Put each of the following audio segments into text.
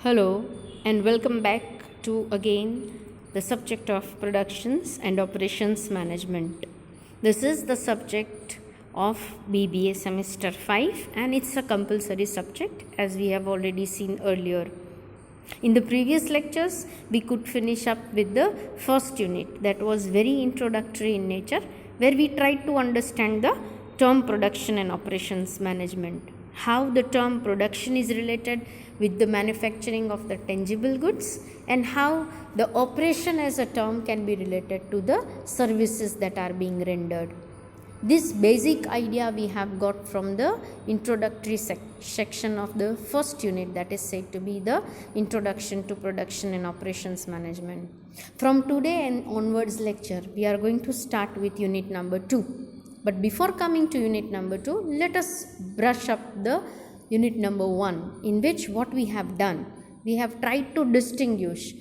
Hello and welcome back to again the subject of productions and operations management. This is the subject of BBA semester 5 and it's a compulsory subject as we have already seen earlier. In the previous lectures we could finish up with the first unit that was very introductory in nature, where we tried to understand the term production and operations management, how the term production is related with the manufacturing of the tangible goods, and how the operation as a term can be related to the services that are being rendered. This basic idea we have got from the introductory section of the first unit, that is said to be the introduction to production and operations management. From today and onwards lecture, we are going to start with unit number 2. But before coming to unit number 2, let us brush up the unit number 1, in which what we have done, we have tried to distinguish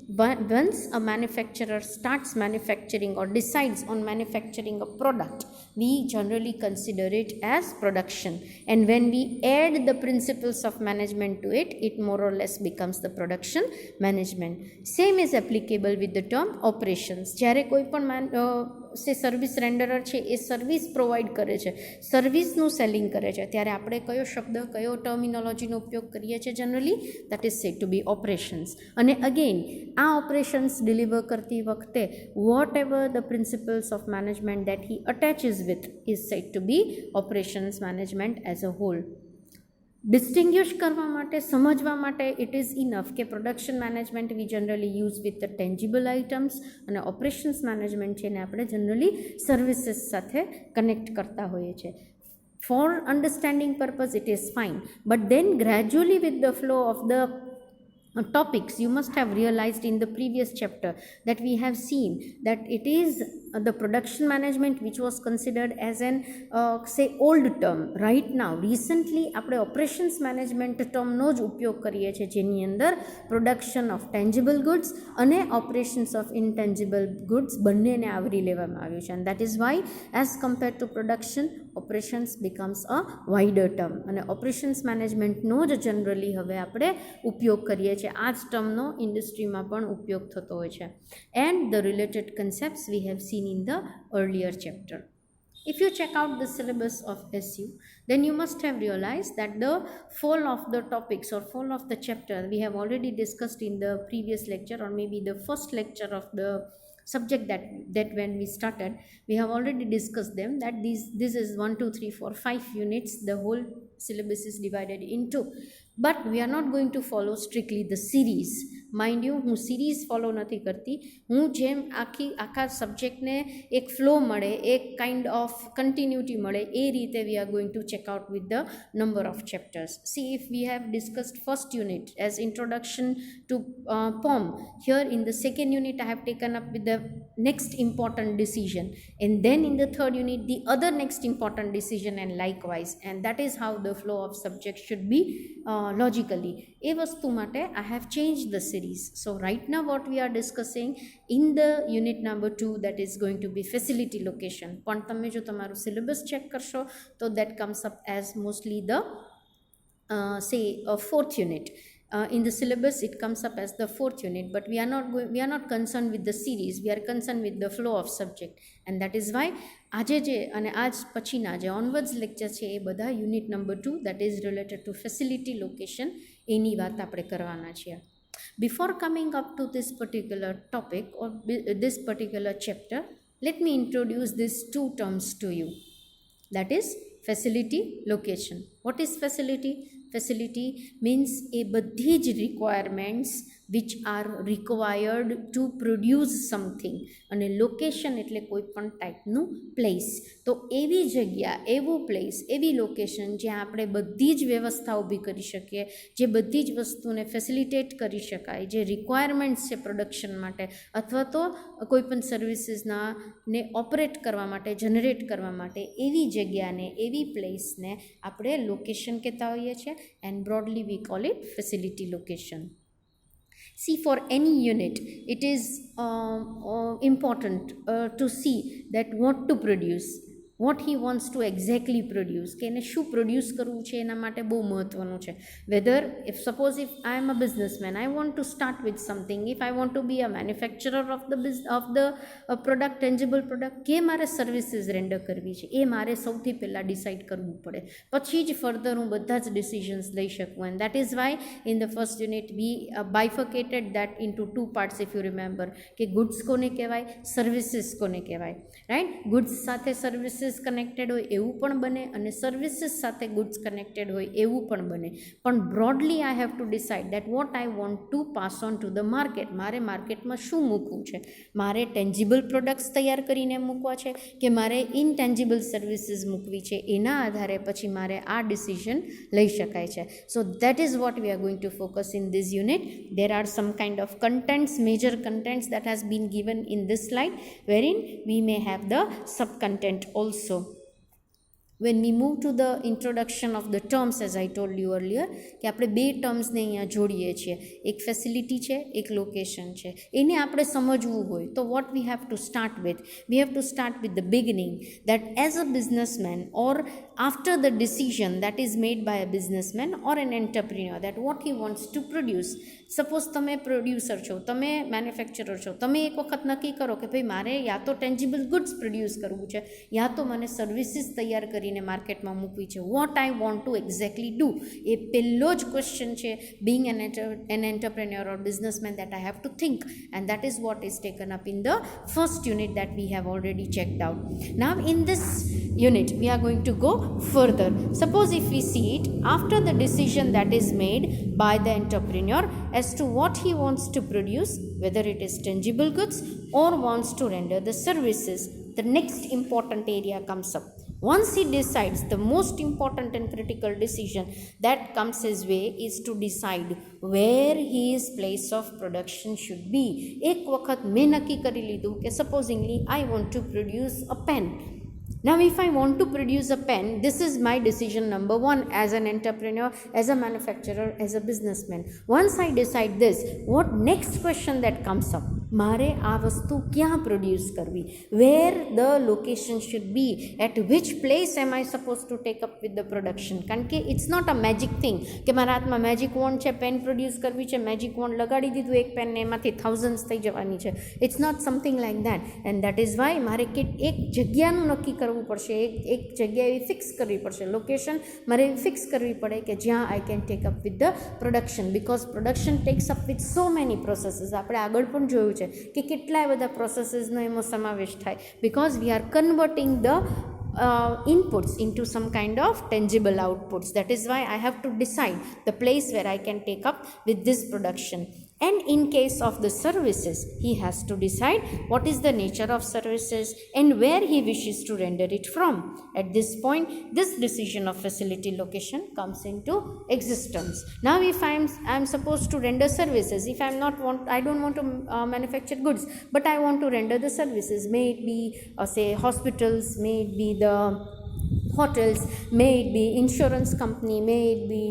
once a manufacturer starts manufacturing or decides on manufacturing a product, we generally consider it as production, and when we add the principles of management to it, it more or less becomes the production management. Same is applicable with the term operations. જ્યારે કોઈ પણ service રેન્ડરર છે એ service provide કરે છે, સર્વિસનું selling કરે છે, ત્યારે આપણે કયો શબ્દ, કયો ટર્મિનોલોજીનો ઉપયોગ કરીએ છીએ generally? That is said to be operations. અને અગેન આ ઓપરેશન્સ ડિલિવર કરતી વખતે whatever the principles of management that he attaches with is said to be operations management as a whole. Distinguish કરવા માટે, સમજવા માટે ઇટ ઇઝ ઇનફ કે production management we generally use with the tangible items, અને operations management છે એને આપણે generally services સાથે કનેક્ટ કરતા હોઈએ છીએ. For understanding purpose it is fine, but then gradually with the flow of the topics, you must have realized in the previous chapter that we have seen that it is the production management which was considered as an say old term. Right now recently આપણે operations management term નો જ ઉપયોગ કરીએ છીએ, જેની અંદર production of tangible goods અને operations of intangible goods બંનેને આવરી લેવામાં આવ્યું છે, and that is why as compared to production, operations becomes a wider term, અને operations management નો જ generally હવે આપણે ઉપયોગ કરીએ છીએ. આ જ ટર્મનો ઇન્ડસ્ટ્રીમાં પણ ઉપયોગ થતો હોય છે. And the related concepts we have seen in the earlier chapter. If you check out the syllabus of SU, then you must have realized that the fall of the topics or fall of the chapter we have already discussed in the previous lecture, or maybe the first lecture of the subject that when we started, we have already discussed them, that this is 1 2 3 4 5 units, the whole syllabus is divided into. But we are not going to follow strictly the series. Mind you, હું series follow નથી કરતી. હું જેમ આખા સબ્જેક્ટને એક flow મળે, એક kind of continuity મળે, એ રીતે we are going to check out with the number of chapters. C if we have discussed first unit as introduction to POM, here in the second unit I have taken up with the next important decision, and then in the third unit the other next important decision, and likewise, and that is how the flow of subject should be logically. એ વસ્તુ માટે I have changed the series. So right now what we are discussing in the unit number 2, that is going to be facility location. પણ તમે જો તમારું syllabus check કરશો તો that comes up as mostly the say a fourth unit. In the syllabus it comes up as the fourth unit, but we are not concerned with the series, we are concerned with the flow of subject, and that is why આજે જે અને આજ પછીના જે onwards lecture છે એ બધા unit number 2, that is related to facility location, એની વાત આપણે કરવાના છીએ. Before coming up to this particular topic or this particular chapter, let me introduce these two terms to you, that is facility location. What is facility? Facility means એ બધી જ requirements which are required to produce something, અને location એટલે કોઈ પણ ટાઈપનું place. તો એવી જગ્યા, એવું પ્લેસ, એવી લોકેશન જ્યાં આપણે બધી જ વ્યવસ્થા ઊભી કરી શકીએ, જે બધી જ વસ્તુને ફેસિલિટેટ કરી શકાય, જે રિક્વાયરમેન્ટ્સ છે પ્રોડક્શન માટે અથવા તો કોઈ પણ સર્વિસીસના ને ઓપરેટ કરવા માટે, જનરેટ કરવા માટે, એવી જગ્યાને, એવી પ્લેસને આપણે લોકેશન કહેતા હોઈએ છીએ, and broadly we call it facility location. See, for any unit it is important to see that what to produce. What he wants two exactly produce, કે એને શું પ્રોડ્યુસ કરવું છે એના માટે બહુ મહત્ત્વનું છે. Whether if suppose if I am a businessman, I want to start with something, if I want to be a manufacturer of the product, tangible product, કે મારે સર્વિસીસ રેન્ડર કરવી છે, એ મારે સૌથી પહેલાં ડિસાઇડ કરવું પડે. પછી જ ફર્ધર હું બધા જ ડિસિઝન્સ લઈ શકું. And that is why in the first unit we bifurcated that into 2 parts if you remember, કે ગુડ્સ કોને કહેવાય, સર્વિસીસ કોને કહેવાય, રાઈટ. ગુડ્સ સાથે સર્વિસીસ કનેક્ટેડ હોય એવું પણ બને, અને સર્વિસીસ સાથે ગુડ્સ કનેક્ટેડ હોય એવું પણ બને. પણ broadly I have two decide that vote I want two pass on to the market. મારે માર્કેટમાં શું મૂકવું છે, મારે ટેન્જિબલ પ્રોડક્ટ્સ તૈયાર કરીને મૂકવા છે કે મારે ઇનટેન્જિબલ સર્વિસીસ મૂકવી છે, એના આધારે પછી મારે આ ડિસિઝન લઈ શકાય છે. So that is what we are going to focus in this unit. There are some kind of contents, major contents that has been given in this slide, wherein we may have the sub-content also. When we move to the introduction of the terms, as I told you earlier, કે આપણે બે ટર્મ્સને અહીંયા જોડીએ છીએ, એક facility છે, એક location છે. એને આપણે સમજવું હોય તો what we have to start with, we have to start with the beginning, that as a businessman or after the decision that is made by a businessman or an entrepreneur that what he wants to produce. Suppose તમે producer છો, તમે manufacturer છો, તમે એક વખત નક્કી કરો કે ભાઈ મારે યા તો ટેન્જિબલ ગુડ્સ પ્રોડ્યુસ કરવું છે, યા તો મને સર્વિસીસ તૈયાર કરીને માર્કેટમાં મૂકવી છે. What I want to exactly do, એ પહેલો જ ક્વેશ્ચન છે being an entrepreneur or businessman that I have to think, and that is what is taken up in the first unit that we have already checked out. Now in this unit we are going to go further. Suppose if we see it after the decision that is made by the entrepreneur as to what he wants to produce, whether it is tangible goods or wants to render the services, the next important area comes up. Once he decides, the most important and critical decision that comes his way is to decide where his place of production should be. એક વખત મેં નક્કી કરી લીધું કે supposingly I want to produce a pen. Now if I want to produce a pen, this is my decision number one as an entrepreneur, as a manufacturer, as a businessman. Once I decide this, what next question that comes up? મારે આ વસ્તુ ક્યાં produce કરવી, where the location should be, at which place am I suppose to take up with the production. કારણ કે it's not a magic thing કે મારા હાથમાં મેજિક વોન્ડ છે, પેન પ્રોડ્યુસ કરવી છે, મેજિક વોન્ડ લગાડી દીધું એક પેનને, એમાંથી થાઉઝન્ડ્સ થઈ જવાની છે. It's not something like that. And that is why મારે એક જગ્યાનું નક્કી કરવું પડશે, એક જગ્યા એવી ફિક્સ કરવી પડશે, લોકેશન મારે એવી ફિક્સ કરવી પડે કે જ્યાં આઈ can take up with the production, because production tax up with so many processes. આપણે આગળ પણ જોયું છે કે કેટલાય બધા પ્રોસેસીસનો એમાં સમાવેશ થાય, because we are converting the inputs into some kind of tangible outputs. That is why I have to decide the place where I can take up with this production. And in case of the services, he has to decide what is the nature of services and where he wishes to render it from. At this point, this decision of facility location comes into existence. Now if I am supposed to render services, if I don't want to manufacture goods, but I want to render the services, may it be say hospitals, may it be the hotels, may it be insurance company, may it be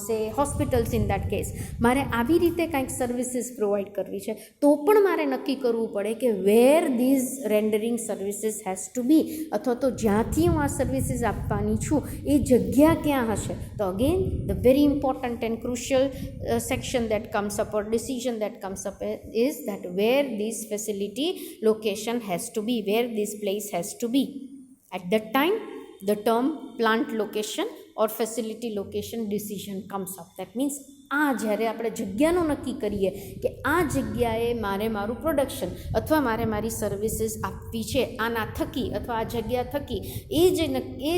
say hospitals. In that case મારે આવી રીતે કંઈક services provide કરવી છે તો પણ મારે નક્કી કરવું પડે કે where these rendering services has to be, અથવા તો જ્યાંથી હું આ સર્વિસીસ આપવાની છું એ જગ્યા ક્યાં હશે. તો again the very important and crucial section that comes up or decision that comes up is that where this facility location has to be, where this place has to be. At that time the term plant location or facility location decision comes up. That means આ જ્યારે આપણે જગ્યાનું નક્કી કરીએ કે આ જગ્યાએ મારે મારું પ્રોડક્શન અથવા મારે મારી સર્વિસીસ આપવી છે આના થકી અથવા આ જગ્યા થકી, એ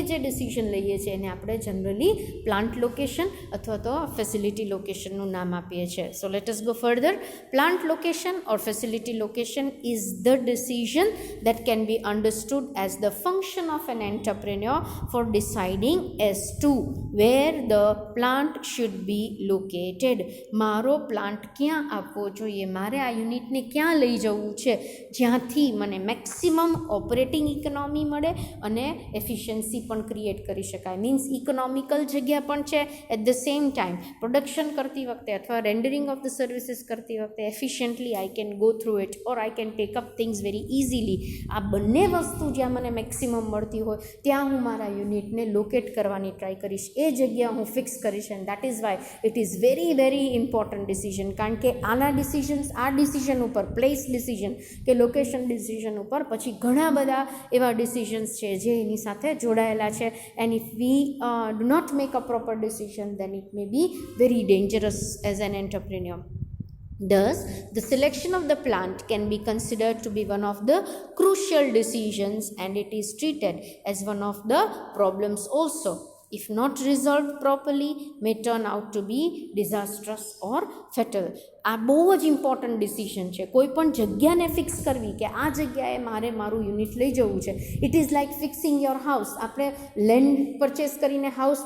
જે ડિસિઝન લઈએ છીએ એને આપણે જનરલી પ્લાન્ટ લોકેશન અથવા તો ફેસિલિટી લોકેશનનું નામ આપીએ છીએ. So let us go further. Plant location or facility location is the decision that can be understood as the function of an entrepreneur for deciding as to where the plant should be located. મારો plant ક્યાં આપવો જોઈએ, મારે આ યુનિટને ક્યાં લઈ જવું છે જ્યાંથી મને મેક્સિમમ ઓપરેટિંગ ઇકોનોમી મળે અને એફિશિયન્સી પણ ક્રિએટ કરી શકાય. મીન્સ ઇકોનોમિકલ જગ્યા પણ છે, at the same time production કરતી વખતે અથવા રેન્ડરિંગ ઓફ ધ સર્વિસીસ કરતી વખતે efficiently I can go through it or I can take up things very easily. આ બંને વસ્તુ જ્યાં મને મેક્સિમમ મળતી હોય ત્યાં હું મારા યુનિટને લોકેટ કરવાની ટ્રાય કરીશ, એ જગ્યા હું ફિક્સ કરીશ. And that is why it is very very important decision. કારણ કે આના ડિસિઝન્સ, આ ડિસિઝન ઉપર, પ્લેસ ડિસિઝન કે લોકેશન ડિસિઝન ઉપર પછી ઘણા બધા એવા ડિસિઝન્સ છે જે એની સાથે જોડાયેલા છે. And if we do not make a proper decision then it may be very dangerous as an entrepreneur. Thus, the selection of the plant can be considered to be one of the crucial decisions, and it is treated as one of the problems also. If not resolved properly, may turn out to be disastrous or fatal. આ બહુ જ important decision છે. કોઈ પણ જગ્યાને fix કરવી કે આ જગ્યાએ મારે મારું યુનિટ લઈ જવું છે. It is like fixing your house. આપણે લેન્ડ પરચેસ કરીને હાઉસ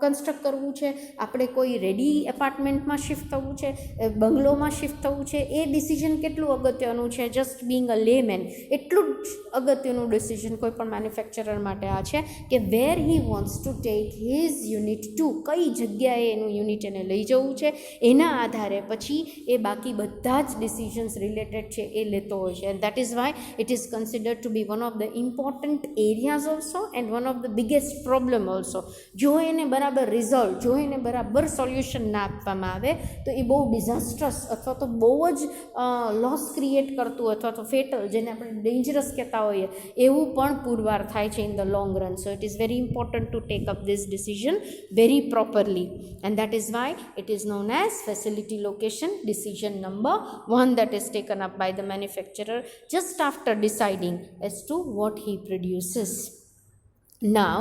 કન્સ્ટ્રક્ટ કરવું છે, આપણે કોઈ રેડી એપાર્ટમેન્ટમાં શિફ્ટ થવું છે, બંગલોમાં શિફ્ટ થવું છે, એ ડિસિઝન કેટલું અગત્યનું છે. જસ્ટ બિંગ અ લેમેન એટલું જ અગત્યનું ડિસિઝન કોઈ પણ મેન્યુફેક્ચરર માટે આ છે કે where he wants to take his unit to, કઈ જગ્યાએ એનું યુનિટ એને લઈ જવું છે, એના આધારે પછી એ બાકી બધા જ ડિસિઝન્સ રિલેટેડ છે એ લેતો હોય છે. And that is why it is considered to be one of the important areas also and one of the biggest problem also. જો એને બરાબર રિઝોલ્વ, જો એને બરાબર સોલ્યુશન ના આપવામાં આવે તો એ બહુ ડિઝાસ્ટ્રસ અથવા તો બહુ જ લોસ ક્રિએટ કરતું અથવા તો ફેટલ, જેને આપણે ડેન્જરસ કહેતા હોઈએ, એવું પણ પુરવાર થાય છે in the long run. So it is very important to take up this decision very properly, and that is why it is known as facility location decision number 1 that is taken up by the manufacturer just after deciding as to what he produces. Now,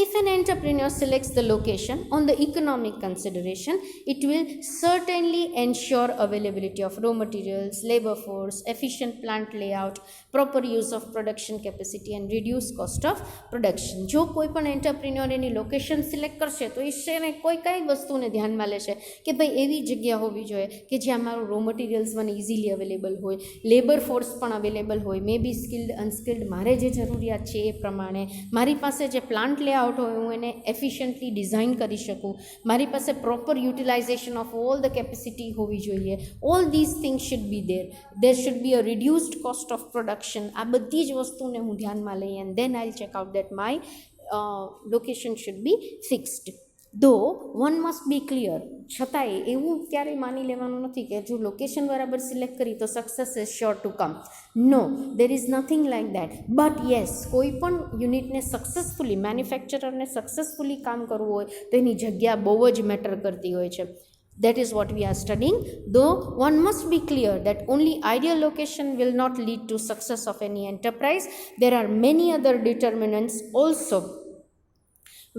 if an entrepreneur selects the location on the economic consideration, it will certainly ensure availability of raw materials, labor force, efficient plant layout, proper use of production capacity and reduce cost of production. જો કોઈ પણ entrepreneur એની location select કરશે તો એ શેને કોઈ કઈ વસ્તુને ધ્યાનમાં લેશે કે ભાઈ એવી જગ્યા હોવી જોઈએ કે જ્યાં મારું રો મટીરિયલ્સ મને ઇઝીલી અવેલેબલ હોય, લેબર ફોર્સ પણ અવેલેબલ હોય, મે બી સ્કિલ્ડ અનસ્કિલ્ડ, મારે જે જરૂરિયાત છે એ પ્રમાણે, મારી પાસે જે પ્લાન્ટ લેઆઉટ હોય હું એને એફિશિયન્ટલી ડિઝાઇન કરી શકું, મારી પાસે proper utilization of all the capacity હોવી જોઈએ. All these things should be there should be a reduced cost of production. આ બધી જ વસ્તુને હું ધ્યાનમાં લઈ and then I check out that my location should be fixed. Though one must be clear, છતાંય એવું ક્યારેય માની લેવાનું નથી કે જો લોકેશન બરાબર સિલેક્ટ કરી તો success is sure to come. No, there is nothing like that. But yes, કોઈ પણ યુનિટને સક્સેસફુલી, મેન્યુફેક્ચરરને સક્સેસફુલી કામ કરવું હોય તો એની જગ્યા બહુ જ મેટર કરતી હોય છે. That is what we are studying. Though one must be clear that only ideal location will not lead to success of any enterprise, there are many other determinants also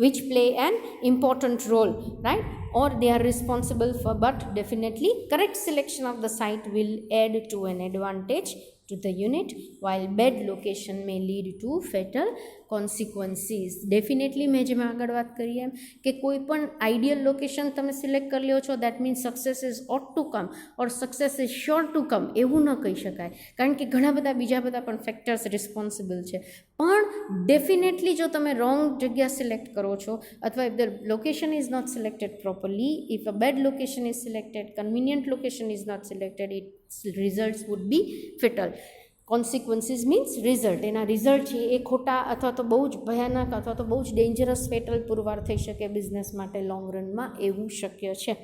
which play an important role, right? Or they are responsible for, but definitely correct selection of the site will add to an advantage to the unit, while bad location may lead to fatal consequences. Definitely મેં જેમ આગળ વાત કરી એમ કે કોઈ પણ ideal location તમે select કરી લ્યો છો that means success is ought to come or success is sure to come, એવું ન કહી શકાય. કારણ કે ઘણા બધા બીજા બધા પણ ફેક્ટર્સ રિસ્પોન્સિબલ છે. પણ ડેફિનેટલી જો તમે રોંગ જગ્યા સિલેક્ટ કરો છો અથવા if the location is not selected properly, if a bad location is selected, convenient location is not selected, its results would be fatal. Consequences means result, એના result છે એ ખોટા અથવા તો બહુ જ ભયાનક અથવા તો બહુ જ ડેન્જરસ ફેટલ પુરવાર થઈ શકે બિઝનેસ માટે લોંગ રનમાં, એવું શક્ય છે.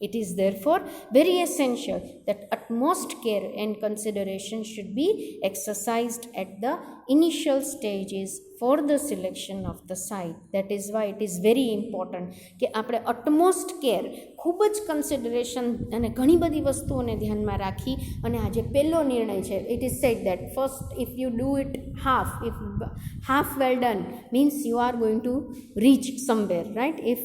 It is therefore very essential that utmost care and consideration should be exercised at the initial stages for the selection of the site. That is why it is very important કે આપણે utmost care, ખૂબ જ consideration અને ઘણી બધી વસ્તુઓને ધ્યાનમાં રાખી અને આ જે પહેલો નિર્ણય છે, it is sad that first if you do it half well done means you are going to reach somewhere, right? If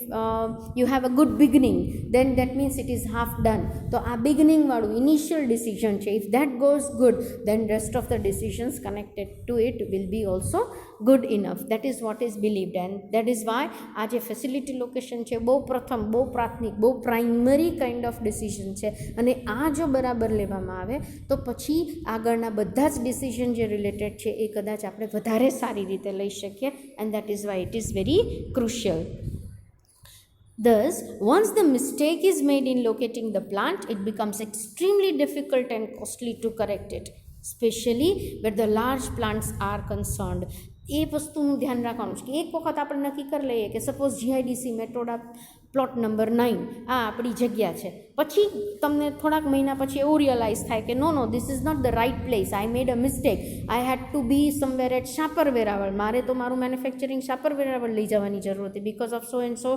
you have a good beginning, then that means it is half done. તો આ beginning વાળું initial decision છે, if that goes good then rest of the decisions connected to it will be also good good enough. That is what is believed and that is Y આ જે facility location છે બહુ પ્રથમ, બહુ પ્રાથમિક, બહુ primary kind of decision છે. અને આ જો બરાબર લેવામાં આવે તો પછી આગળના બધા જ ડિસિઝન જે રિલેટેડ છે એ કદાચ આપણે વધારે સારી રીતે લઈ શકીએ. And that is why it is very crucial. Thus, once the mistake is made in locating the plant, it becomes extremely difficult and costly to correct it, especially where the large plants are concerned. એ વસ્તુનું ધ્યાન રાખવાનું છે કે એક વખત આપણે નક્કી કરી લઈએ કે સપોઝ જીઆઈડીસી મેટ્રોડા પ્લોટ નંબર 9 આ આપણી જગ્યા છે, પછી તમને થોડાક મહિના પછી એવું રિયલાઇઝ થાય કે no this is not the right place, I made a mistake, I had to be somewhere at Shapar Veraval, મારે તો મારું મેન્યુફેક્ચરિંગ શાપર વેરાવળ લઈ જવાની જરૂર હતી because of so and so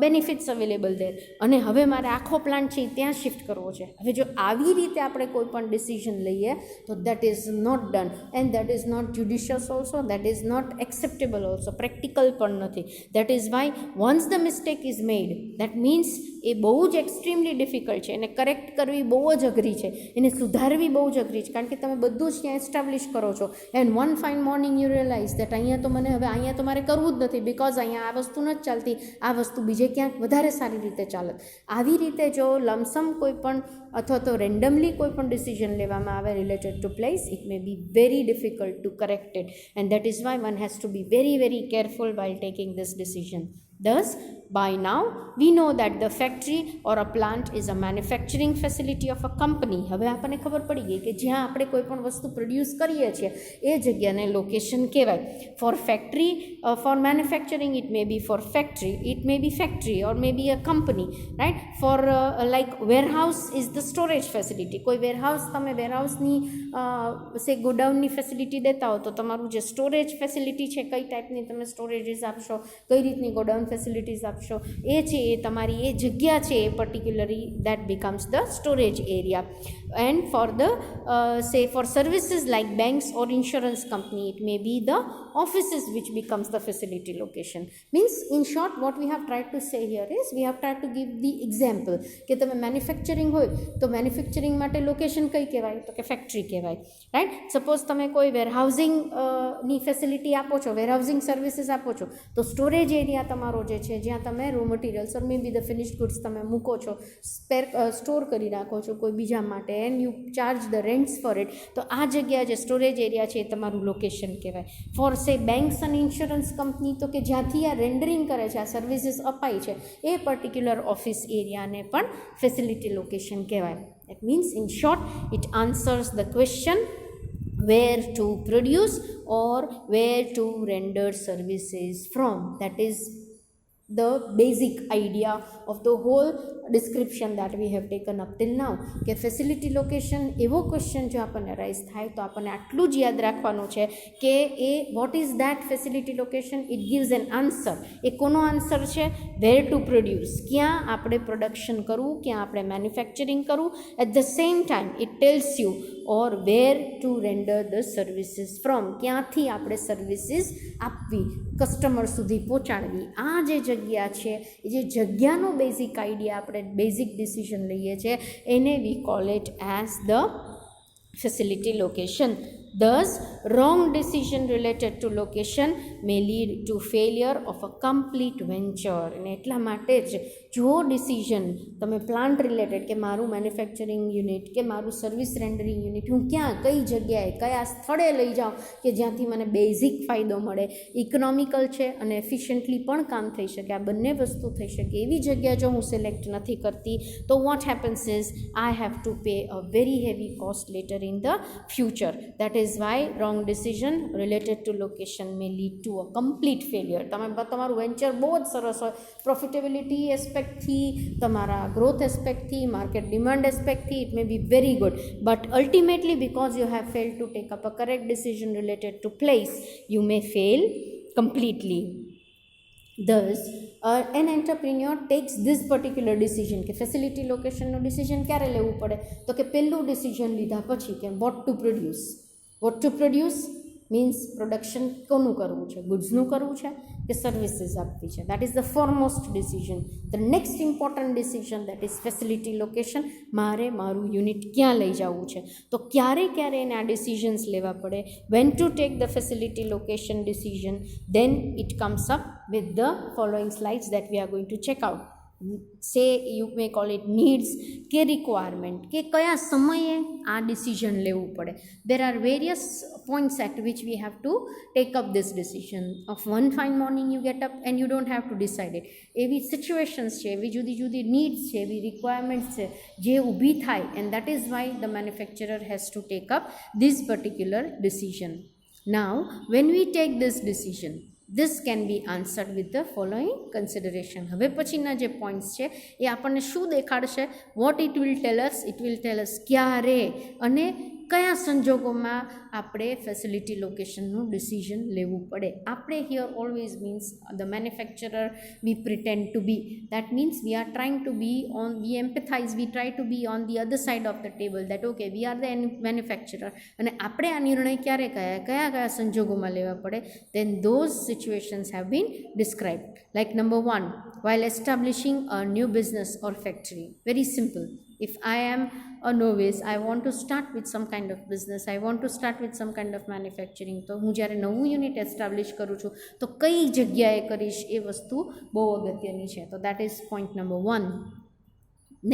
benefits available there, અને હવે મારે આખો પ્લાન્ટ છે ત્યાં શિફ્ટ કરવો છે. હવે જો આવી રીતે આપણે કોઈ પણ ડિસિઝન લઈએ તો that is not done and that is not judicious also, that is not acceptable also, practical પણ નથી. That is why once the mistake is made, that means એ બહુ જ એક્સ્ટ્રીમલી ડિફિકલ્ટ છે, એને કરેક્ટ કરવી બહુ જ અઘરી છે, એને સુધારવી બહુ જ અઘરી છે, કારણ કે તમે બધું જ ત્યાં એસ્ટાબ્લિશ કરો છો and one fine morning you realize that અહીંયા તો મને હવે અહીંયા તો મારે કરવું જ નથી બિકોઝ અહીંયા આ વસ્તુ નથી ચાલતી, આ વસ્તુ બીજે ક્યાંક વધારે સારી રીતે ચાલત. આવી રીતે જો લમસમ કોઈ પણ અથવા તો રેન્ડમલી કોઈ પણ ડિસિઝન લેવામાં આવે related to place, it may be very difficult to correct it and that is why one has to be very very careful while taking this decision. Thus, by now, we know that the factory or a plant is a manufacturing facility of a company. હવે આપણને ખબર પડી ગઈ કે જ્યાં આપણે કોઈ પણ વસ્તુ પ્રોડ્યુસ કરીએ છીએ એ જગ્યાને લોકેશન કહેવાય. For factory, for manufacturing it may be for factory, it may be factory or may be a company, right. For like warehouse is the storage facility. કોઈ વેરહાઉસ, તમે વેરહાઉસની સે ગોડાઉનની ફેસિલિટી દેતા હો તો તમારું જે સ્ટોરેજ ફેસિલિટી છે, કઈ ટાઈપની તમે સ્ટોરેજીસ આપશો, કઈ રીતની ગોડાઉન ફેસિલિટીઝ આપશો, એ છે એ તમારી એ જગ્યા છે એ particularly that becomes the storage area. And for the say for services like banks or insurance company it may be the offices which becomes the facility location. Means in short what we have tried to say here is we have tried to give the example કે તમે manufacturing હોય તો manufacturing માટે location કઈ કહેવાય તો કે factory કહેવાય, રાઈટ. સપોઝ તમે કોઈ વેરહાઉસિંગ ની ફેસિલિટી આપો છો, વેરહાઉસિંગ સર્વિસીસ આપો છો, તો સ્ટોરેજ એરિયા તમારો જે છે જ્યાં તમે raw materials or may be the finished goods તમે મૂકો છો, સ્ટોર કરી રાખો છો કોઈ બીજા માટે and you charge the rents for it, તો આ જગ્યા જે સ્ટોરેજ એરિયા છે એ તમારું લોકેશન કહેવાય. ફોર સે બેંક્સ અને ઇન્સ્યોરન્સ કંપની તો કે જ્યાંથી આ રેન્ડરિંગ કરે છે, આ સર્વિસીસ અપાય છે, એ પર્ટિક્યુલર ઓફિસ એરિયાને પણ ફેસિલિટી લોકેશન કહેવાય. That means in short it answers the question where to produce or where to render services from. That is the basic idea of the whole description that we have taken up till now. કે facility location એવો question જો આપણને rise થાય તો આપણને આટલું જ યાદ રાખવાનું છે કે એ what is that facility location, it gives an answer. એ કોનો આન્સર છે? વેર ટુ પ્રોડ્યુસ, ક્યાં આપણે પ્રોડક્શન કરવું, ક્યાં આપણે મેન્યુફેક્ચરિંગ કરવું. At the same time it tells you or where to render the services from, ક્યાંથી આપણે સર્વિસીસ આપવી, કસ્ટમર સુધી પહોંચાડવી. આ જે જગ્યા છે, એ જે જગ્યાનો બેઝિક આઈડિયા આપણે બેઝિક ડિસિઝન લઈએ છીએ એને વી call it as the facility location. Thus, wrong decision related to location may lead to failure of a complete venture. અને એટલા માટે જ જો ડિસિઝન તમે પ્લાન્ટ રિલેટેડ કે મારું મેન્યુફેક્ચરિંગ યુનિટ કે મારું સર્વિસ રેન્ડરિંગ યુનિટ હું ક્યાં, કઈ જગ્યાએ, કયા સ્થળે લઈ જાઉં કે જ્યાંથી મને બેઝિક ફાયદો મળે, ઇકોનોમિકલ છે અને એફિશિયન્ટલી પણ કામ થઈ શકે, આ બંને વસ્તુ થઈ શકે એવી જગ્યા જો હું સિલેક્ટ નથી કરતી તો what happens is I have to pay a very heavy cost letter in the future. That is why wrong decision related to location may lead to a complete failure. તમારું વેન્ચર બહુ જ સરસ હોય, profitability એસ્પેક્ટથી, તમારા growth એસ્પેક્ટથી, market demand એસ્પેક્ટથી it may be very good, but ultimately because you have failed to take up a correct decision related to place, you may fail completely. Thus, an entrepreneur takes this particular decision કે facility લોકેશનનું decision ક્યારે લેવું પડે તો કે પહેલું decision લીધા પછી કે vote to produce. Vote to produce means production કોનું કરવું છે, ગુડ્સનું કરવું છે, કે સર્વિસીસ આપવી છે. That is the foremost decision. The next important decision that is facility location. મારે મારું યુનિટ ક્યાં લઈ જવું છે. તો ક્યારે ક્યારે એને આ ડિસિઝન્સ લેવા પડે. When to take the facility location decision, then it comes up with the following slides that we are going to check out. Say you may call it needs કે requirement, કે કયા સમયે આ ડિસિઝન લેવું પડે. There are various points at which we have to take up this decision. Of one fine morning you get up and you don't have to decide it. એવી situations છે, એવી જુદી જુદી નીડ્સ છે, એવી રિક્વાયરમેન્ટ્સ છે જે ઊભી થાય, and that is why the manufacturer has to take up this particular decision. Now when we take this decision, this can be answered with the following consideration. હવે પછીના જે પોઈન્ટ્સ છે એ આપણને શું દેખાડશે? What it will tell us? It will tell us ક્યારે અને કયા સંજોગોમાં આપણે ફેસિલિટી લોકેશનનું ડિસિઝન લેવું પડે. આપણે here always means the manufacturer we pretend to be. That means we are trying to be on, we empathize, we try to be on the other side of the table. That okay, we are the manufacturer. અને આપણે આ નિર્ણય ક્યારે કયા કયા સંજોગોમાં લેવા પડે? then those situations have been described. Like number 1, while establishing a new business or factory. Very simple. If I am a novice, I want to start with some kind of business, I want to start with some kind of manufacturing. તો હું જ્યારે નવું unit establish કરું છું તો કઈ જગ્યાએ કરીશ એ વસ્તુ બહુ અગત્યની છે. તો that is point number 1.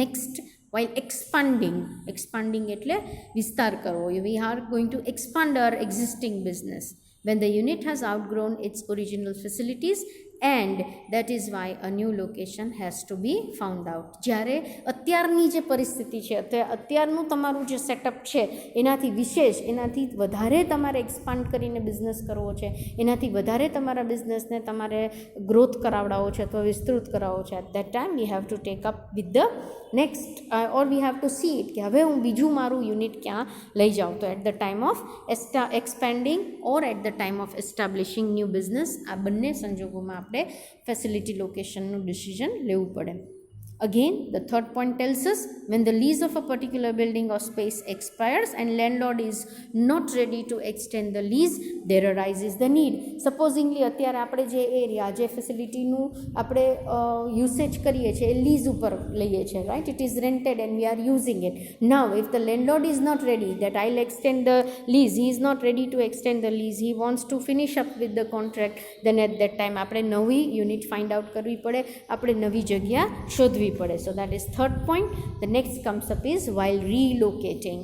Next, while expanding એટલે વિસ્તાર કરવો. We are going to expand our existing business when the unit has outgrown its original facilities, and that is why a new location has to be found out. જ્યારે અત્યારની જે પરિસ્થિતિ છે, અત્યારનું તમારું જે સેટઅપ છે એનાથી વિશેષ, એનાથી વધારે તમારે એક્સપાન્ડ કરીને બિઝનેસ કરવો છે, એનાથી વધારે તમારા બિઝનેસને તમારે ગ્રોથ કરાવડાવો છે અથવા વિસ્તૃત કરાવવો છે, at that time we have to take up with the next or we have to see it કે હવે હું બીજું મારું યુનિટ ક્યાં લઈ જાઉં. તો at the time of expanding or at the time of establishing new business, આ બંને સંજોગોમાં આપણે ફેસિલિટી લોકેશનનું ડિસિઝન લેવું પડે. Again, the third point tells us when the lease of a particular building or space expires and landlord is not ready to extend the lease, there arises the need. Supposingly અત્યારે આપણે જે area, જે ફેસિલિટીનું આપણે usage કરીએ છીએ એ lease ઉપર લઈએ છીએ, right? It is rented and we are using it. Now if the landlord is not ready that I'll extend the lease, he is not ready to extend the lease, he wants to finish up with the contract, then at that time આપણે નવી unit find out કરવી પડે, આપણે નવી જગ્યા શોધવી પડે. So that is third point. The next comes up is while relocating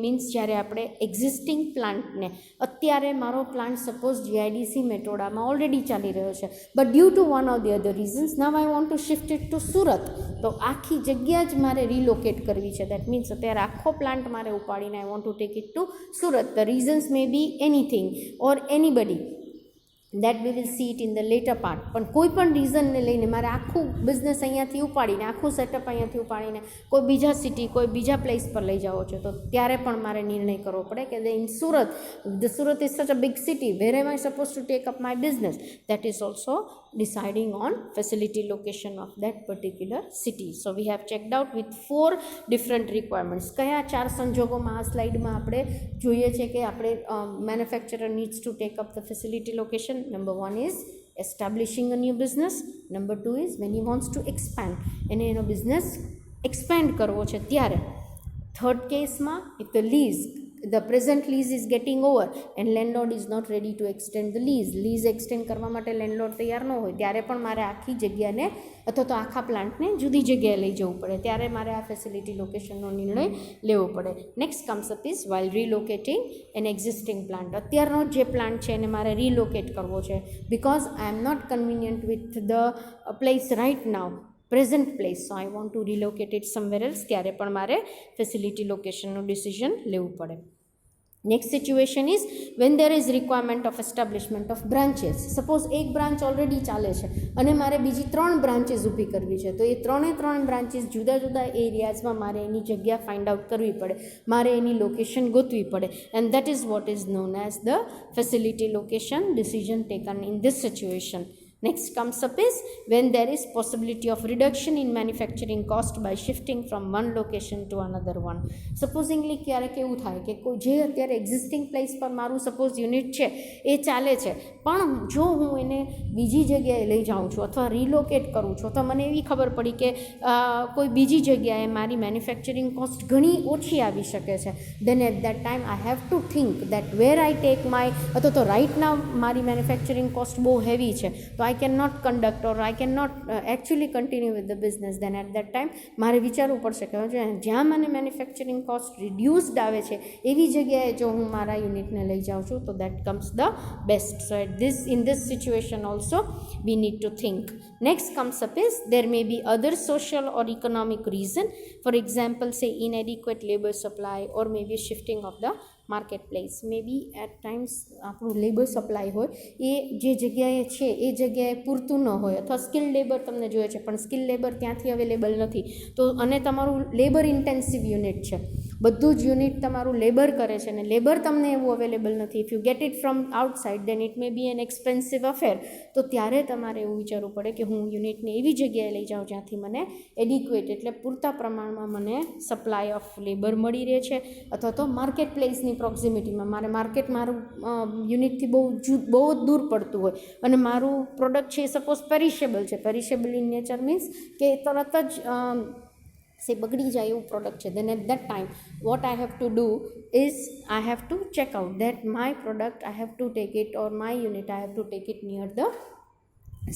means જ્યારે આપણે એક્ઝિસ્ટિંગ પ્લાન્ટને, અત્યારે મારો પ્લાન્ટ સપોઝ જીઆઈડીસી મેટોડામાં ઓલરેડી ચાલી રહ્યો છે, but due to one or the other reasons now I want to shift it to Surat. તો આખી જગ્યા જ મારે રિલોકેટ કરવી છે. દેટ મીન્સ અત્યારે આખો પ્લાન્ટ મારે ઉપાડીને I want to take it to Surat. The reasons may be anything or anybody, that we will see it in the latter part. પણ કોઈ પણ રીઝનને લઈને મારે આખું બિઝનેસ અહીંયાથી ઉપાડીને, આખું સેટઅપ અહીંયાથી ઉપાડીને કોઈ બીજા સિટી, કોઈ બીજા પ્લેસ પર લઈ જાઓ છો, તો ત્યારે પણ મારે નિર્ણય કરવો પડે કે in Surat, the Surat is such a big city, where am I suppose to take up my business. That is also deciding on facility location of that particular city. So we have checked out with 4 different requirements. કયા 4 સંજોગોમાં આ સ્લાઇડમાં આપણે જોઈએ છે કે આપણે manufacturer needs to take up the facility location. Number 1 is establishing a new business. Number 2 is when he wants to expand, એને એનો બિઝનેસ એક્સપેન્ડ કરવો છે ત્યારે. થર્ડ કેસમાં if the present lease is getting over and landlord is not ready to extend the lease extend કરવા માટે landlord તૈયાર ન હોય, ત્યારે પણ મારે આખી જગ્યાને અથવા તો આખા પ્લાન્ટને જુદી જગ્યાએ લઈ જવું પડે, ત્યારે મારે આ ફેસિલિટી લોકેશનનો નિર્ણય લેવો પડે. Next comes up is while relocating an existing plant. અત્યારનો જે પ્લાન્ટ છે એને મારે રિલોકેટ કરવો છે because I am not convenient with the place right now, present place, so I want to relocate it somewhere else, ત્યારે પણ મારે ફેસિલિટી લોકેશનનું ડિસિઝન લેવું પડે. Next situation is when there is requirement of establishment of branches. Suppose એક branch already ચાલે છે અને મારે બીજી 3 બ્રાન્ચીસ ઊભી કરવી છે, તો એ 3 બ્રાન્ચીસ જુદા જુદા એરિયાઝમાં મારે એની જગ્યા ફાઇન્ડ આઉટ કરવી પડે, મારે એની લોકેશન ગોતવી પડે, and that is what is known as the facility location decision taken in this situation. Next comes up is when there is possibility of reduction in manufacturing cost by shifting from one location to another one. Supposingly ક્યારેક એવું થાય કે કોઈ જે અત્યારે existing place પર મારું suppose unit છે એ ચાલે છે, પણ જો હું એને બીજી જગ્યાએ લઈ જાઉં છું અથવા રિલોકેટ કરું છું, તો મને એવી ખબર પડી કે કોઈ બીજી જગ્યાએ મારી મેન્યુફેક્ચરિંગ કોસ્ટ ઘણી ઓછી આવી શકે છે. Then at that time I have to think that where I take my, અથવા તો રાઇટ નાવ મારી મેન્યુફેક્ચરિંગ કોસ્ટ બહુ હેવી છે, તો I cannot conduct or I cannot actually continue with the business. Then at that time મારે વિચારવું પડશે કે જ્યાં મને મેન્યુફેક્ચરિંગ કોસ્ટ રિડ્યુસ્ડ આવે છે એવી જગ્યાએ જો હું મારા યુનિટને લઈ જાઉં છું તો that comes the best. So in this situation also we need to think. Next comes up is there may be other social or economic reason, for example say inadequate labor supply or maybe shifting of the market place. May be at times આપણું labour supply હોય એ જે જગ્યાએ છે એ જગ્યાએ પૂરતું ન હોય, અથવા સ્કિલ લેબર તમને જોઈએ છે પણ સ્કિલ લેબર ત્યાંથી અવેલેબલ નથી, તો અને તમારું લેબર ઇન્ટેન્સિવ યુનિટ છે, બધું જ યુનિટ તમારું લેબર કરે છે અને લેબર તમને એવું અવેલેબલ નથી. If you get it from outside then it may be an expensive affair. તો ત્યારે તમારે એવું વિચારવું પડે કે હું યુનિટને એવી જગ્યાએ લઈ જાઉં જ્યાંથી મને એડિક્વેટ એટલે પૂરતા પ્રમાણમાં મને સપ્લાય ઓફ લેબર મળી રહે છે, અથવા તો માર્કેટ પ્લેસની પ્રોક્ઝિમિટીમાં મારે માર્કેટ મારું યુનિટથી બહુ જ દૂર પડતું હોય અને મારું પ્રોડક્ટ છે સપોઝ પેરિશેબલ છે. પેરિશેબલ ઇન નેચર મીન્સ કે તરત જ સે બગડી જાય એવું પ્રોડક્ટ છે. Then at that time what I have to do is I have to check out that my product I have to take it or my unit I have to take it near the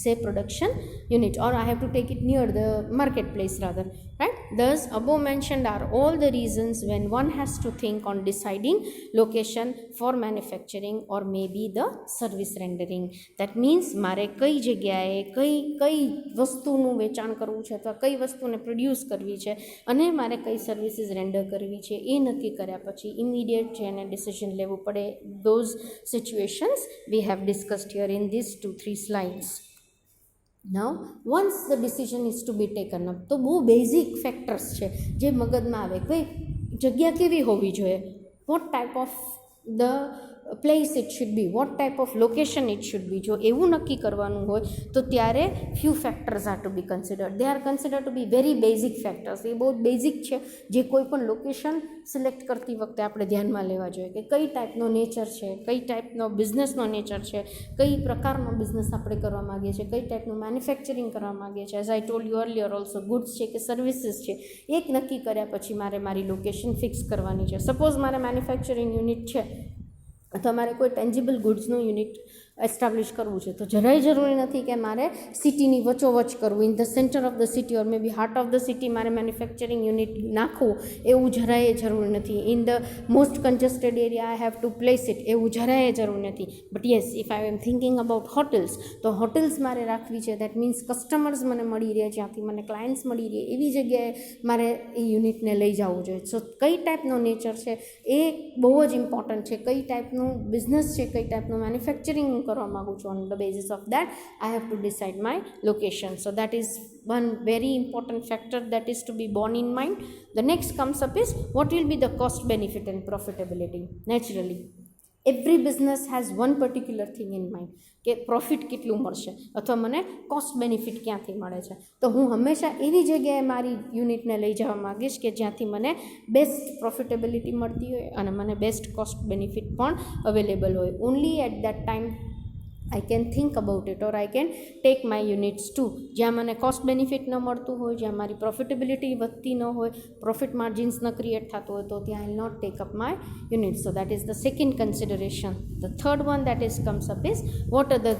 say production unit, or I have to take it near the marketplace rather, right? Thus above mentioned are all the reasons when one has to think on deciding location for manufacturing or maybe the service rendering. That means મારે કઈ જગ્યાએ કઈ વસ્તુનું વેચાણ કરવું છે અથવા કઈ વસ્તુને પ્રોડ્યુસ કરવી છે અને મારે કઈ સર્વિસીસ રેન્ડર કરવી છે એ નક્કી કર્યા પછી ઇમિડિયેટ છે એને ડિસિઝન લેવું પડે. Those situations we have discussed here in these 2-3 slides. Now once the decision is to be taken up, તો બહુ બેઝિક ફેક્ટર્સ છે જે મગજમાં આવે. કઈ જગ્યા કેવી હોવી જોઈએ, what type of the place it should be, what type of location it should be. જો એવું નક્કી કરવાનું હોય તો ત્યારે few factors are to be considered. They are considered to be very basic factors. એ બહુ બેઝિક છે જે કોઈ પણ લોકેશન સિલેક્ટ કરતી વખતે આપણે ધ્યાનમાં લેવા જોઈએ કે કઈ ટાઈપનો નેચર છે, કઈ ટાઈપનો બિઝનેસનો નેચર છે, કઈ પ્રકારનો બિઝનેસ આપણે કરવા માગીએ છીએ, કઈ ટાઈપનું મેન્યુફેક્ચરિંગ કરવા માગીએ છીએ. As I told you earlier also goods છે કે સર્વિસીસ છે, એક નક્કી કર્યા પછી મારે મારી લોકેશન ફિક્સ કરવાની છે. સપોઝ મારે મેન્યુફેક્ચરિંગ યુનિટ છે અથવા મારે કોઈ ટેન્જિબલ ગુડ્સનું યુનિટ એસ્ટાબ્લિશ કરવું છે, તો જરાય જરૂરી નથી કે મારે સિટીની વચ્ચોવચ કરવું, in the centre of the city or may be heart of the city મારે મેન્યુફેક્ચરિંગ યુનિટ નાખવું એવું જરાય જરૂરી નથી. In the most congested area I have to place it એવું જરાય જરૂરી નથી. But yes, if I am thinking about hotels, તો હોટેલ્સ મારે રાખવી છે. દેટ મીન્સ કસ્ટમર્સ મને મળી રહે, જ્યાંથી મને ક્લાયન્ટ્સ મળી રહે એવી જગ્યાએ મારે એ યુનિટને લઈ જવું જોઈએ. સો કઈ ટાઈપનો નેચર છે એ બહુ જ ઇમ્પોર્ટન્ટ છે. કઈ ટાઈપનું બિઝનેસ છે, કઈ ટાઈપનું મેન્યુફેક્ચરિંગ કરવા માગું છું. On the basis of that I have to decide my location. So that is one very important factor that is to be borne in mind. The next comes up is what will be the cost benefit and profitability. Naturally every business has one particular thing in mind કે profit કેટલું મળશે અથવા મને cost benefit ક્યાંથી મળે છે. તો હું હંમેશા એવી જગ્યાએ મારી યુનિટને લઈ જવા માગીશ કે જ્યાંથી મને બેસ્ટ પ્રોફિટેબિલિટી મળતી હોય અને મને બેસ્ટ કોસ્ટ બેનિફિટ પણ અવેલેબલ હોય. Only at that time I can think about it or I can take my units too. જ્યાં મને કોસ્ટ બેનિફિટ ન મળતું હોય, જ્યાં મારી પ્રોફિટેબિલિટી વધતી ન હોય, પ્રોફિટ માર્જિન્સ ન ક્રિએટ થતું હોય, તો ત્યાં I will not take up my units. So that is the second consideration. The third one that is comes up is what other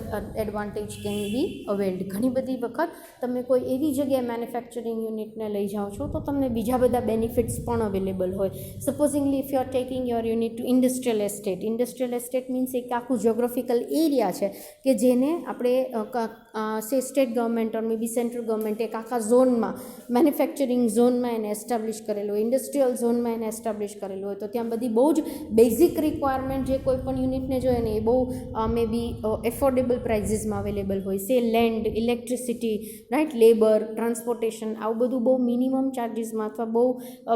advantage can be availed. ઘણી બધી વખત તમે કોઈ એવી જગ્યાએ મેન્યુફેક્ચરિંગ યુનિટને લઈ જાઓ છો તો તમને બીજા બધા બેનિફિટ્સ પણ અવેલેબલ હોય. Supposingly if you are taking your unit to industrial estate. Industrial estate means એક આખું જ્યોગ્રાફિકલ એરિયા છે કે જેને આપણે say state government or may be central government એક આખા ઝોનમાં, મેન્યુફેક્ચરિંગ ઝોનમાં એને એસ્ટાબ્લિશ કરેલું હોય, ઇન્ડસ્ટ્રીયલ ઝોનમાં એને એસ્ટાબ્લિશ કરેલું હોય, તો ત્યાં બધી બહુ જ બેઝિક રિક્વાયરમેન્ટ જે કોઈ પણ યુનિટને જોઈએ ને એ બહુ મે બી એફોર્ડેબલ પ્રાઇઝીસમાં અવેલેબલ હોય. Say land, electricity, right, labour, transportation, આવું બધું બહુ મિનિમમ ચાર્જિસમાં અથવા બહુ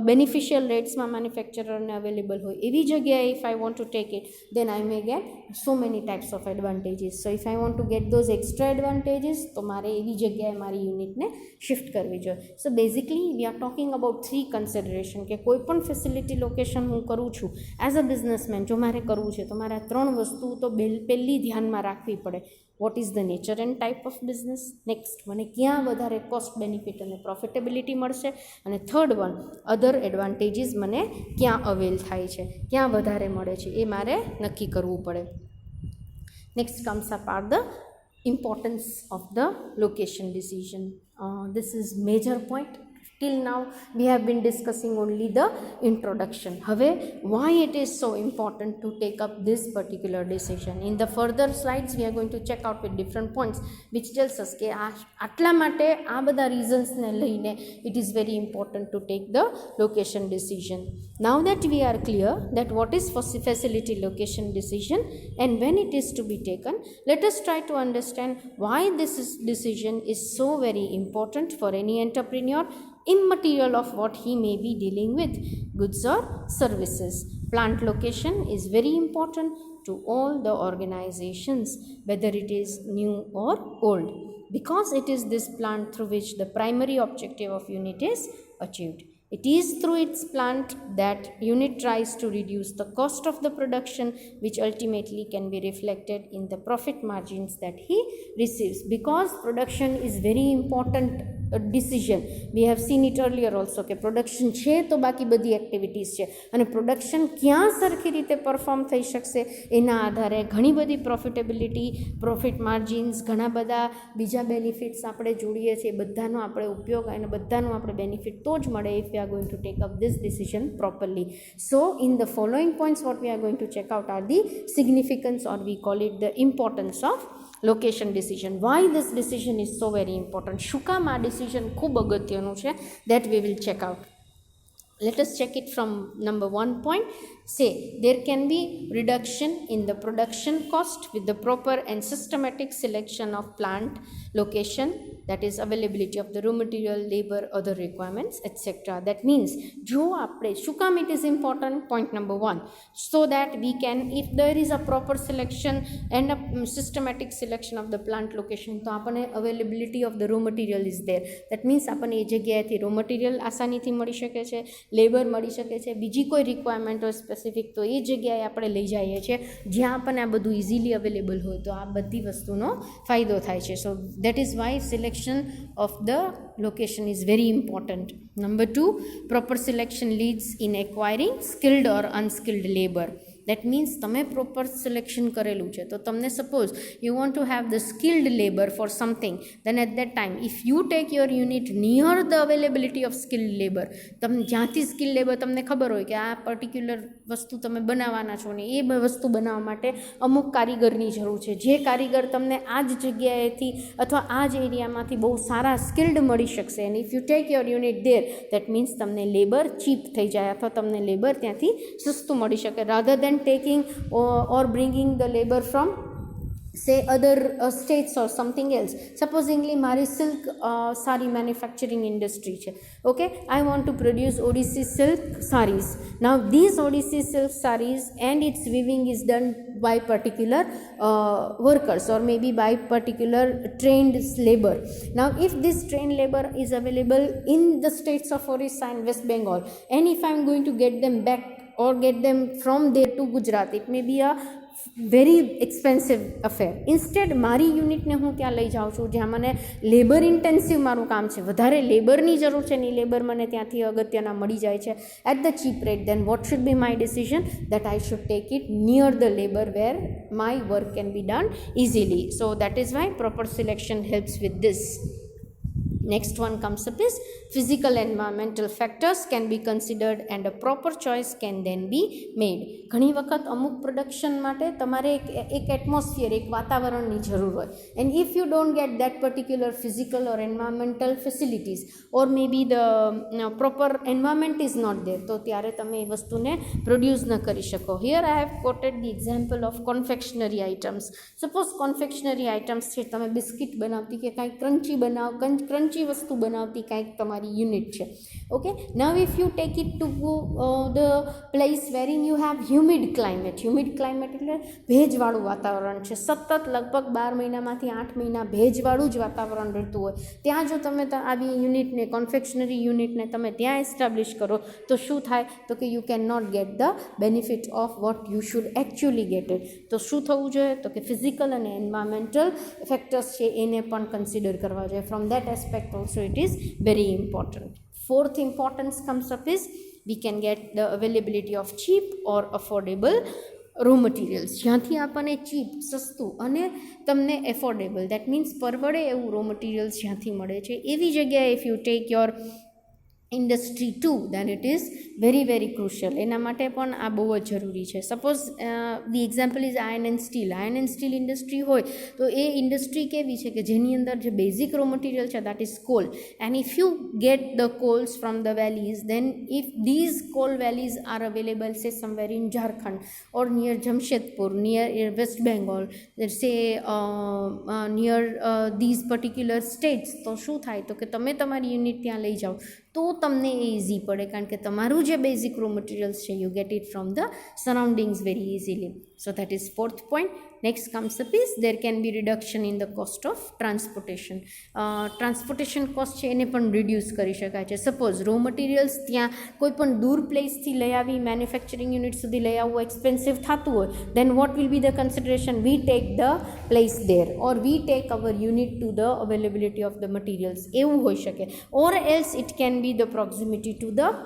બેનિફિશિયલ રેટ્સમાં મેન્યુફેક્ચરરને અવેલેબલ હોય. એવી જગ્યાએ if I want to take it then I may get so many types of advantages. advantages. So if I want to get those extra advantages, તો મારે એવી જગ્યાએ મારી યુનિટને શિફ્ટ કરવી જોઈએ. So basically we are talking about 3 consideration કે કોઈ પણ ફેસિલિટી લોકેશન હું કરું છું એઝ અ બિઝનેસમેન, જો મારે કરવું છે તો મારે આ 3 વસ્તુ તો પહેલી ધ્યાનમાં રાખવી પડે. What is the nature and type of business, next મને ક્યાં વધારે કોસ્ટ બેનિફિટ અને પ્રોફિટેબિલિટી મળશે, અને થર્ડ વન અધર એડવાન્ટેજીસ મને ક્યાં અવેલ થાય છે, ક્યાં વધારે મળે છે, એ મારે નક્કી કરવું પડે. Next comes up are the importance of the location decision. This is major point. Till now we have been discussing only the introduction. હવે why it is so important to take up this particular decision. In the further slides we are going to check out with different points which tells us કે આટલા માટે આ બધા reasonsને લઈને it is very important to take the location decision. Now that we are clear that what is facility location decision and when it is to be taken, let us try to understand why this decision is so very important for any entrepreneur immaterial of what he may be dealing with, goods or services. Plant location is very important to all the organizations, whether it is new or old, because it is this plant through which the primary objective of unit is achieved. It is through its plant that unit tries to reduce the cost of the production, which ultimately can be reflected in the profit margins that he receives. Because production is very important decision. We have seen it earlier also કે production છે તો બાકી બધી activities છે, અને production ક્યાં સરખી રીતે પરફોર્મ થઈ શકશે એના આધારે ઘણી બધી પ્રોફિટેબિલિટી, પ્રોફિટ માર્જિન્સ, ઘણા બધા બીજા બેનિફિટ્સ આપણે જોડીએ છીએ. બધાનો આપણે ઉપયોગ અને બધાનું આપણે બેનિફિટ તો જ મળે if we are going to take up this decision properly. So in the following points what we are going to check out are the significance, or we call it the importance of location decision. Why this decision is so very important, શું કામ આ decision ખૂબ અગત્યનું છે, that we will check out. Let us check it from number 1 point. Say there can be reduction in the production cost with the proper and systematic selection of plant location, that is availability of the raw material, labor, other requirements, etc. That means jo apne શું કામ it is important, point number 1, so that we can, if there is a proper selection and a systematic selection of the plant location, તો આપણને availability of the raw material is there. That means આપણને એ જગ્યાએથી raw material આસાનીથી મળી શકે છે, labour મળી શકે છે, બીજી કોઈ રિક્વાયરમેન્ટ હોય સ્પેસિફિક તો એ જગ્યાએ આપણે લઈ જઈએ છીએ જ્યાં આપણને આ બધું ઇઝીલી અવેલેબલ હોય, તો આ બધી વસ્તુનો ફાયદો થાય છે. So that is Y selection of the location is very important. Number 2, proper selection leads in acquiring skilled or unskilled labor. That means તમે પ્રોપર સિલેક્શન કરેલું છે તો તમને suppose you want to have the skilled labour for something, then at that time if you take your unit near the availability of skilled labour, તમે જ્યાંથી skilled labour તમને ખબર હોય કે આ પર્ટિક્યુલર વસ્તુ તમે બનાવવાના છો ને એ વસ્તુ બનાવવા માટે અમુક કારીગરની જરૂર છે, જે કારીગર તમને આ જ જગ્યાએથી અથવા આ જ એરિયામાંથી બહુ સારા સ્કિલ્ડ મળી શકશે. And if you take your unit there, that means તમને લેબર ચીપ થઈ જાય અથવા તમને લેબર ત્યાંથી સસ્તું મળી શકે, rather then taking or bringing the labor from say other states or something else. Supposingly મારી સિલ્ક સારી મેન્યુફેક્ચરિંગ ઇન્ડસ્ટ્રી છે, okay, I want to produce Odissi silk sarees. Now these Odissi silk sarees and its weaving is done by particular workers or maybe by particular trained labor. Now if this trained labor is available in the states of Orissa and West Bengal, and if I am going to get them back or get them from there to Gujarat, it may be a very expensive affair. Instead મારી યુનિટને હું ત્યાં લઈ જાઉં છું જ્યાં મને labour intensive મારું કામ છે, વધારે લેબરની જરૂર છે, ને લેબર મને ત્યાંથી અગત્યના મળી જાય છે at the cheap rate, then what should be my decision, that I should take it near the labor where my work can be done easily. So that is why proper selection helps with this. Next one comes up is physical environmental factors can be considered and a proper choice can then be made. ઘણી વખત અમુક production માટે તમારે એક atmosphere, એક વાતાવરણની જરૂર હોય, and if you don't get that particular physical or environmental facilities or maybe the proper environment is not there, તો ત્યારે તમે એ વસ્તુને પ્રોડ્યુસ ન કરી શકો. Here I have quoted the example of confectionery items. Suppose confectionery items છે, તમે biscuit બનાવતી કે કાંઈ ક્રન્ચી બનાવ, ક્રન્ચી સસ્તી વસ્તુ બનાવતી કાંઈક તમારી યુનિટ છે. Okay, now if you take it to the place wherein you have humid climate એટલે ભેજવાળું વાતાવરણ છે, સતત લગભગ 12 મહિનામાંથી 8 મહિના ભેજવાળું જ વાતાવરણ રહેતું હોય, ત્યાં જો તમે આવી યુનિટને, કોન્ફેક્શનરી યુનિટને તમે ત્યાં એસ્ટાબ્લિશ કરો તો શું થાય, તો કે you can not get the benefit of what you should actually get it. તો શું થવું જોઈએ, તો કે ફિઝિકલ અને એન્વાયરમેન્ટલ ફેક્ટર્સ છે એને પણ કન્સિડર કરવા જોઈએ. From that aspect also it is very important. Fourth importance comes up is we can get the availability of cheap or affordable raw materials. જ્યાંથી આપણને ચીપ, સસ્તું અને તમને એફોર્ડેબલ, દેટ મીન્સ પરવડે એવું રો મટીરિયલ્સ જ્યાંથી મળે છે એવી જગ્યાએ if you take your industry to, then it is very very crucial. એના માટે પણ આ બહુ જ જરૂરી છે. Suppose the example is iron and steel industry હોય તો એ ઇન્ડસ્ટ્રી કેવી છે કે જેની અંદર જે બેઝિક રો મટીરિયલ છે that is coal, and if you get the coals from the valleys, then if these coal valleys are available say somewhere in Jharkhand or near Jamshedpur, near West Bengal, say near this particular states, તો શું થાય તો કે તમે તમારી unit ત્યાં લઈ જાઓ તો તમને એ ઇઝી પડે, કારણ કે તમારું જે બેઝિક રો મટીરિયલ્સ છે you get it from the surroundings very easily. So that is fourth point. Next comes up is there can be reduction in the cost of transportation. Transportation cost છે એને પણ reduce કરી શકાય છે. Suppose row materials ત્યાં કોઈ પણ દૂર પ્લેસથી લઈ આવી મેન્યુફેક્ચરિંગ યુનિટ સુધી લઈ આવવું એક્સપેન્સિવ થતું હોય, then what will be the consideration, we take the place there or we take our unit to the availability of the materials, એવું હોઈ શકે. Or else it can be the proximity to the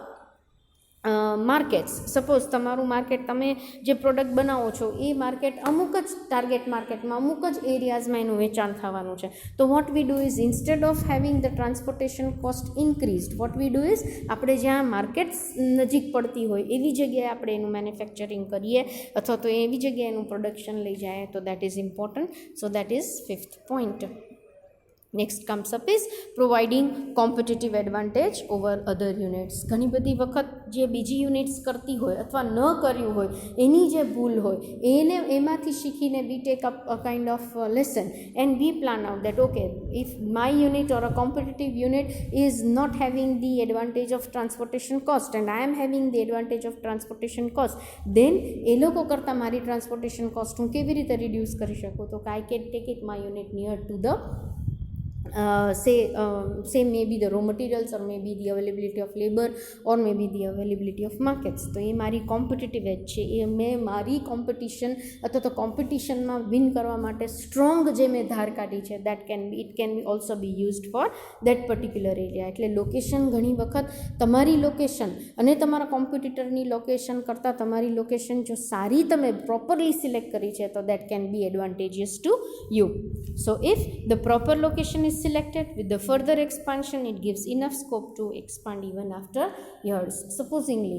markets. Suppose તમારું market, તમે જે product બનાવો છો એ market અમુક જ ટાર્ગેટ માર્કેટમાં, અમુક જ એરિયાઝમાં એનું વેચાણ થવાનું છે. તો what we do is instead of having the transportation cost increased, what we do is આપણે જ્યાં માર્કેટ્સ નજીક પડતી હોય એવી જગ્યાએ આપણે એનું મેન્યુફેક્ચરિંગ કરીએ અથવા તો એવી જગ્યાએ એનું પ્રોડક્શન લઈ જાય, તો that is important. So that is fifth point. Next comes up is providing competitive advantage over other units. ઘણી બધી વખત જે બીજી યુનિટ્સ કરતી હોય અથવા ન કર્યું હોય એની જે ભૂલ હોય એને એમાંથી શીખીને we take up a kind of lesson and we plan out that okay if my unit or a competitive unit is not having the advantage of transportation cost and I am having the advantage of transportation cost, then એ લોકો કરતાં મારી transportation cost હું કેવી રીતે reduce કરી શકું, તો આઈ can take it my unit near to the say maybe the raw materials or maybe the availability of labor or maybe the availability of markets. તો એ મારી કોમ્પિટિટિવ એજ છે, એ મેં મારી કોમ્પિટિશન અથવા તો કોમ્પિટિશનમાં વિન કરવા માટે સ્ટ્રોંગ જે મેં ધાર કાઢી છે that can B, it can B also B used for that particular area. એટલે લોકેશન ઘણી વખત તમારી લોકેશન અને તમારા કોમ્પિટિટરની લોકેશન કરતાં તમારી લોકેશન જો સારી તમે પ્રોપરલી સિલેક્ટ કરી છે તો that can be advantageous to you. So if the proper location is selected with the further expansion, it gives enough scope to expand even after years. Supposingly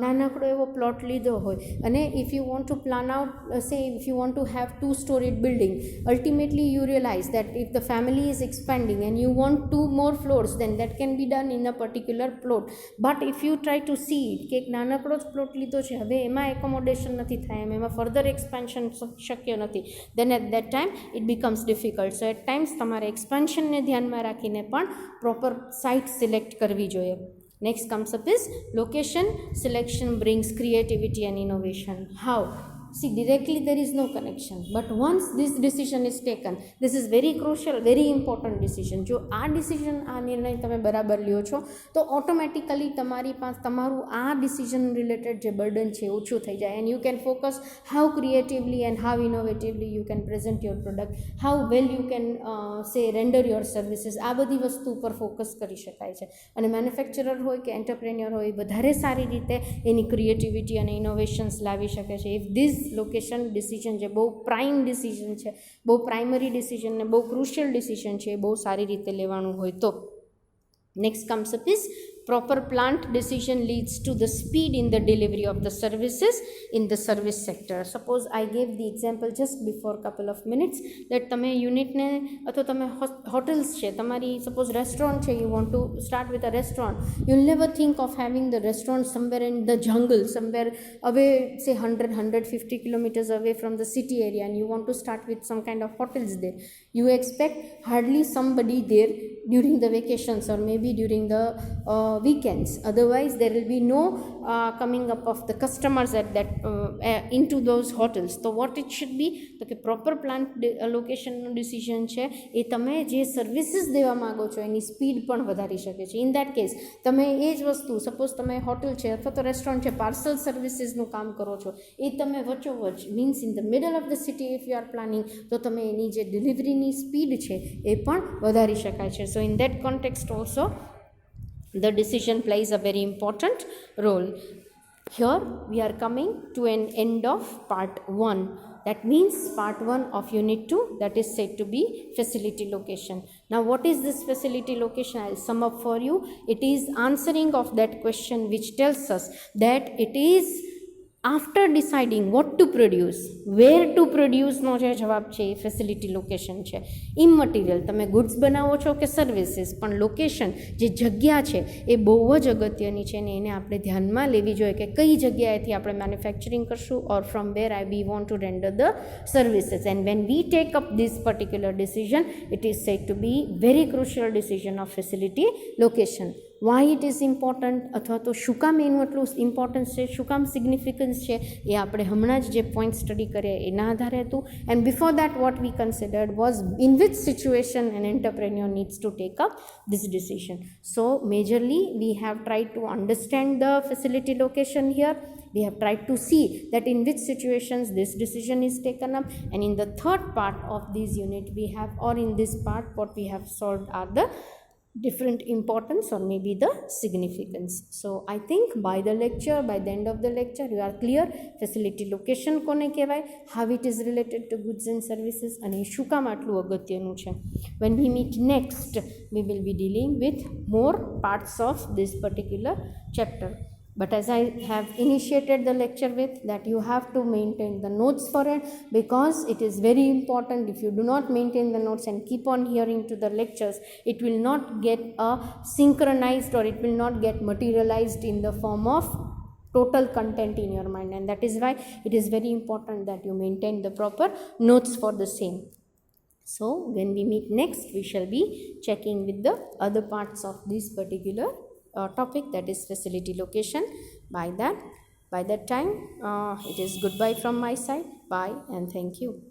નાનકડો એવો પ્લોટ લીધો હોય અને if you want to plan out, say if you want to have 2-storied building, ultimately you realize that if the family is expanding and you want 2 more floors, then that can be done in a particular plot. But if you try to see it કે એક નાનકડો જ plot લીધો છે, હવે એમાં accommodation નથી થાય, એમાં ફર્ધર એક્સપાન્શન શક્ય નથી, then at that time it becomes difficult. So at times તમારે એક્સપાન્શનને ધ્યાનમાં રાખીને પણ પ્રોપર સાઇટ સિલેક્ટ કરવી જોઈએ. Next comes up is location selection brings creativity and innovation. How? See, directly there is no connection, but once this decision is taken, this is very crucial, very important decision. જો આ decision, આ નિર્ણય તમે બરાબર લ્યો છો તો automatically તમારી પાસે તમારું આ ડિસિઝન રિલેટેડ જે બર્ડન છે ઓછું થઈ જાય, and you can focus how creatively and how innovatively you can present your product, how well you can say render your services. આ બધી વસ્તુ ઉપર ફોકસ કરી શકાય છે. અને મેન્યુફેક્ચરર હોય કે એન્ટરપ્રેન્યોર હોય, વધારે સારી રીતે એની ક્રિએટિવિટી અને ઇનોવેશન્સ લાવી શકે છે. ઇફ ધીસ લોકેશન ડિસિઝન જે બહુ પ્રાઇમ ડિસિઝન છે, બહુ પ્રાઇમરી ડિસિઝન ને બહુ ક્રુશિયલ ડિસિઝન છે, એ બહુ સારી રીતે લેવાનું હોય તો. Next comes up is proper plant decision leads to the speed in the delivery of the services in the service sector. Suppose I gave the example just before couple of minutes that તમે યુનિટને અથવા તમે hotels છે, તમારી suppose restaurant છે, you want to start with a restaurant, you'll never think of having the restaurant somewhere in the jungle, somewhere away, say 100-150 kilometers away from the city area, and you want to start with some kind of hotels there. You expect hardly somebody there during the vacations or maybe during the weekends. Otherwise there will be no coming up of the customers at that into those hotels. So what it should be, તો કે proper plant લોકેશનનું decision છે એ તમે જે services દેવા માગો છો એની speed પણ વધારી શકે છે. ઇન દેટ કેસ તમે એ જ વસ્તુ, સપોઝ તમે હોટલ છે અથવા તો રેસ્ટોરન્ટ છે, પાર્સલ સર્વિસીસનું કામ કરો છો, એ તમે વચ્ચોવચ means in the middle of the city if you are planning, તો તમે એની જે ડિલિવરીની સ્પીડ છે એ પણ વધારી શકાય છે. સો in that context also the decision plays a very important role. Here we are coming to an end of part 1. That means part 1 of unit 2, that is said to be facility location. Now what is this facility location? I will sum up for you. It is answering of that question which tells us that it is after deciding what to produce, where to produce નો જે જવાબ છે એ facility location છે. ઇમમટીરિયલ તમે goods બનાવો છો કે services, પણ location જે જગ્યા છે એ બહુ જ અગત્યની છે ને એને આપણે ધ્યાનમાં લેવી જોઈએ કે કઈ જગ્યાએથી આપણે મેન્યુફેક્ચરિંગ કરશું or from where we want to render the services. And when we take up this particular decision, it is said to be very crucial decision of facility location. Why it is important, અથવા તો શું કામ એનું એટલું importance છે, શું કામ significance છે, એ આપણે હમણાં જ જે પોઈન્ટ સ્ટડી કર્યા એના આધારે હતું. And before that what we considered was in which situation an entrepreneur needs to take up this decision. So majorly we have tried to understand the facility location here. We have tried to see that in which situations this decision is taken up, and in the third part of this unit we have, or in this part what we have solved are the different importance or maybe the significance. So I think by the end of the lecture you are clear facility location કોને કહેવાય, how it is related to goods and services, અને શું કામ આટલું અગત્યનું છે. When we meet next we will be dealing with more parts of this particular chapter. But as I have initiated the lecture with that, you have to maintain the notes for it, because it is very important. If you do not maintain the notes and keep on hearing to the lectures, it will not get synchronized, or it will not get materialized in the form of total content in your mind, and that is why it is very important that you maintain the proper notes for the same. So when we meet next, we shall be checking with the other parts of this particular topic, that is facility location. By that time it is goodbye from my side. Bye and thank you.